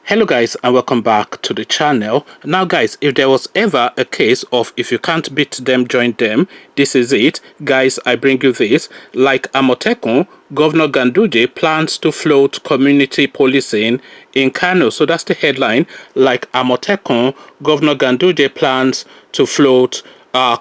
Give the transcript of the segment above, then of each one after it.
Hello guys, and welcome back to the channel. Now guys, if there was ever a case of if you can't beat them, join them, this is it. Guys, I bring you this. Like Amotekun, Governor Ganduje plans to float community policing in Kano. So that's the headline. Like Amotekun, Governor Ganduje plans to float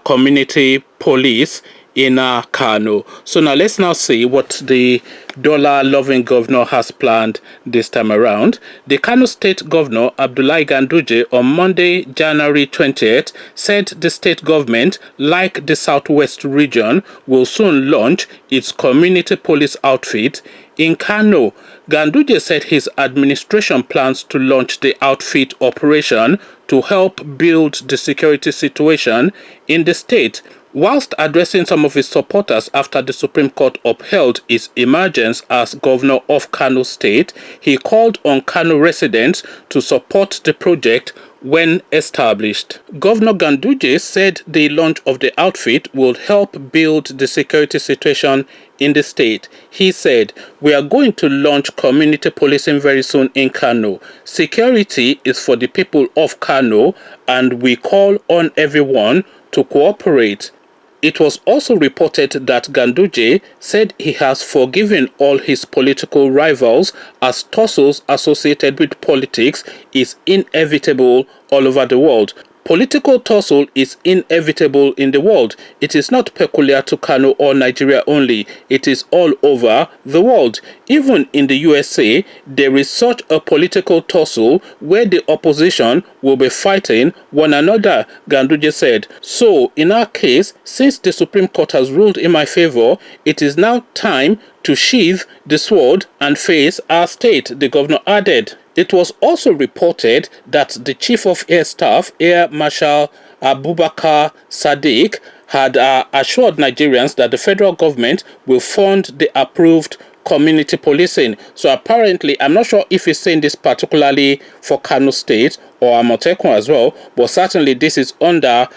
community police in Kano. So now let's now see what the dollar-loving governor has planned this time around. The Kano State Governor Abdullahi Ganduje on Monday, January 20th, said the state government, like the Southwest region, will soon launch its community police outfit in Kano. Ganduje said his administration plans to launch the outfit operation to help build the security situation in the state. Whilst addressing some of his supporters after the Supreme Court upheld his emergence as governor of Kano State, he called on Kano residents to support the project when established. Governor Ganduje said the launch of the outfit will help build the security situation in the state. He said, "We are going to launch community policing very soon in Kano. Security is for the people of Kano, and we call on everyone to cooperate." It was also reported that Ganduje said he has forgiven all his political rivals as tussles associated with politics is inevitable all over the world. Political tussle is inevitable in the world. It is not peculiar to Kano or Nigeria only. It is all over the world. Even in the USA, there is such a political tussle where the opposition will be fighting one another, Ganduje said. So, in our case, since the Supreme Court has ruled in my favor, it is now time to sheathe the sword and face our state, the governor added. It was also reported that the Chief of Air Staff, Air Marshal Abubakar Siddiq, had assured Nigerians that the federal government will fund the approved community policing. So apparently, I'm not sure if he's saying this particularly for Kano State or Amotekun as well, but certainly this is under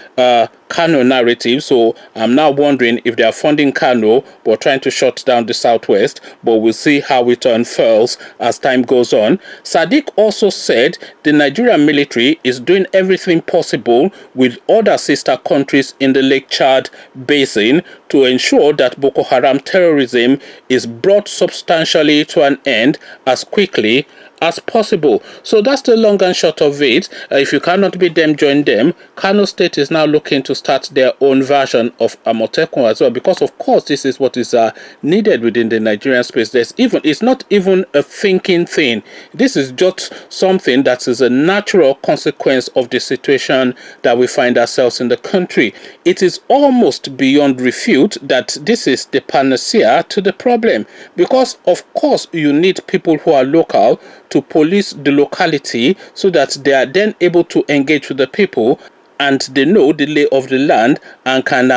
Kano narrative. So I'm now wondering if they are funding Kano but trying to shut down the Southwest, but we'll see how it unfurls as time goes on. Siddiq also said the Nigerian military is doing everything possible with other sister countries in the Lake Chad basin to ensure that Boko Haram terrorism is brought substantially to an end as quickly as possible. So that's the long and short of it. If you cannot beat them, join them. Kano State is now looking to start their own version of Amotekun as well, because of course this is what is needed within the Nigerian space. It's not even a thinking thing. This is just something that is a natural consequence of the situation that we find ourselves in the country. It is almost beyond refute that this is the panacea to the problem, because of course you need people who are local to police the locality so that they are then able to engage with the people and they know the lay of the land and can,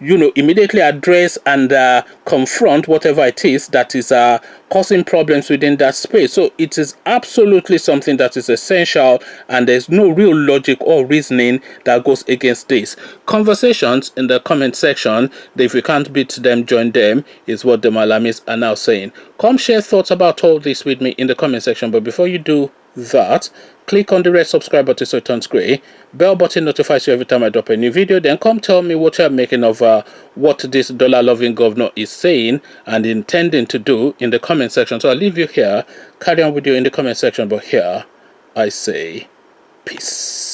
immediately address and confront whatever it is that is causing problems within that space. So it is absolutely something that is essential, and there's no real logic or reasoning that goes against this. Conversations in the comment section. If you can't beat them, join them, is what the Malamis are now saying. Come share thoughts about all this with me in the comment section, but before you do that, click on the red subscribe button so it turns gray. Bell button notifies you every time I drop a new video. Then come tell me what you're making of what this dollar-loving governor is saying and intending to do in the comment section. So I'll leave you here. Carry on with you in the comment section, but here I say peace.